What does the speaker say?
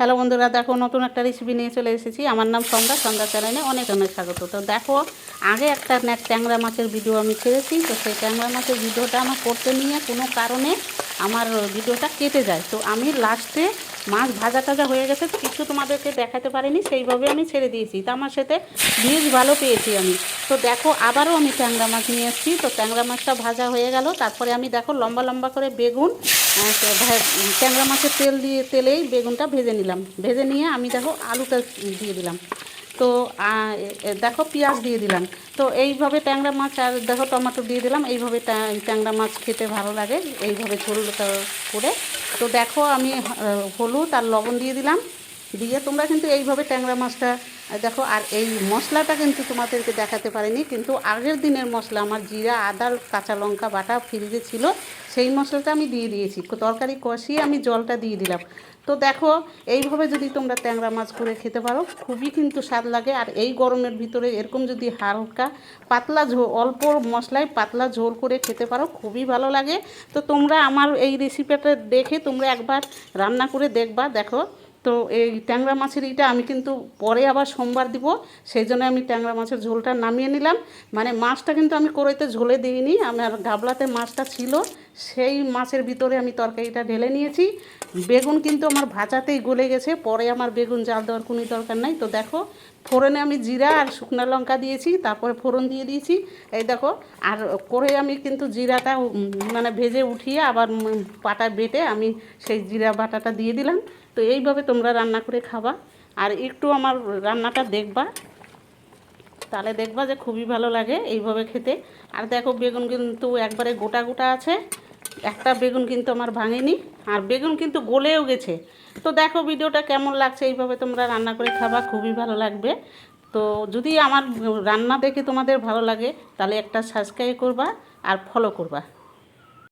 Hello বন্ধুরা, দেখো নতুন একটা রেসিপি নিয়ে চলে এসেছি। আমার নাম সন্ধ্যা, সন্ধ্যা চ্যানেলে অনেক অনেক স্বাগত। তো দেখো, আগে একটা ট্যাংরা মাছের ভিডিও আমি ছেড়েছি। তো সেই ট্যাংরা মাছের ভিডিওটা আমার করতে নিয়ে কোনো কারণে আমার ভিডিওটা কেটে যায়। তো আমি লাস্টে মাছ ভাজা টাজা হয়ে গেছে, কিছু তোমাদেরকে দেখাতে পারিনি, সেইভাবে আমি ছেড়ে দিয়েছি। তো আমার সাথে ভিউজ ভালো পেয়েছি আমি। তো দেখো, আবারও আমি ট্যাংরা মাছ নিয়ে এসেছি। তো ট্যাংরা মাছটা ভাজা হয়ে গেল। তারপরে আমি দেখো লম্বা লম্বা করে বেগুন, ট্যাংরা মাছের তেলেই বেগুনটা ভেজে নিলাম। ভেজে নিয়ে আমি দেখো আলুটা দিয়ে দিলাম। তো দেখো পেঁয়াজ দিয়ে দিলাম। তো এইভাবে ট্যাংরা মাছ, আর দেখো টমেটো দিয়ে দিলাম। এইভাবে ট্যাংরা মাছ খেতে ভালো লাগে, এইভাবে ঝোল করে। তো দেখো আমি হলুদ আর লবণ দিয়ে দিলাম। দিয়ে তোমরা কিন্তু এইভাবে ট্যাংরা মাছটা দেখো। আর এই মশলাটা কিন্তু তোমাদেরকে দেখাতে পারিনি, কিন্তু আগের দিনের মশলা আমার জিরা, আদা, কাঁচা লঙ্কা বাটা ফ্রিজে ছিল, সেই মশলাটা আমি দিয়ে দিয়েছি। তরকারি কষিয়ে আমি জলটা দিয়ে দিলাম। তো দেখো, এইভাবে যদি তোমরা ট্যাংরা মাছ করে খেতে পারো, খুবই কিন্তু স্বাদ লাগে। আর এই গরমের ভিতরে এরকম যদি হালকা পাতলা ঝোল, অল্প মশলায় পাতলা ঝোল করে খেতে পারো, খুবই ভালো লাগে। তো তোমরা আমার এই রেসিপিটা দেখে তোমরা একবার রান্না করে দেখবা। দেখো, তো এই ট্যাংরা মাছের এইটা আমি কিন্তু পরে আবার সোমবার দিব, সেই জন্য আমি ট্যাংরা মাছের ঝোলটা নামিয়ে নিলাম। মানে মাছটা কিন্তু আমি কড়াইতে ঝোলে দিইনি, আমার গাবলাতে মাছটা ছিল, সেই মাছের ভিতরে আমি তরকারিটা ঢেলে নিয়েছি। বেগুন কিন্তু আমার ভাজাতেই গলে গেছে, পরে আমার বেগুন জাল দেওয়ার কোনো দরকার নাই। তো দেখো, ফোড়নে আমি জিরা আর শুকনো লঙ্কা দিয়েছি, তারপরে ফোড়ন দিয়ে দিয়েছি। এই দেখো, আর করে আমি কিন্তু জিরাটা মানে ভেজে উঠিয়ে আবার পাটা বেটে আমি সেই জিরা বাটাটা দিয়ে দিলাম। তো এইভাবে তোমরা রান্না করে খাবা, আর একটু আমার রান্নাটা দেখবা, তাহলে দেখবা যে খুবই ভালো লাগে এইভাবে খেতে। আর দেখো, বেগুন কিন্তু একবারে গোটা গোটা আছে, একটা বেগুন কিন্তু আমার ভাঙেনি, আর বেগুন কিন্তু গলেও গেছে। তো দেখো ভিডিওটা কেমন লাগছে, এইভাবে তোমরা রান্না করে খাবা, খুবই ভালো লাগবে। তো যদি আমার রান্না দেখে তোমাদের ভালো লাগে, তাহলে একটা সাবস্ক্রাইব করবা আর ফলো করবা।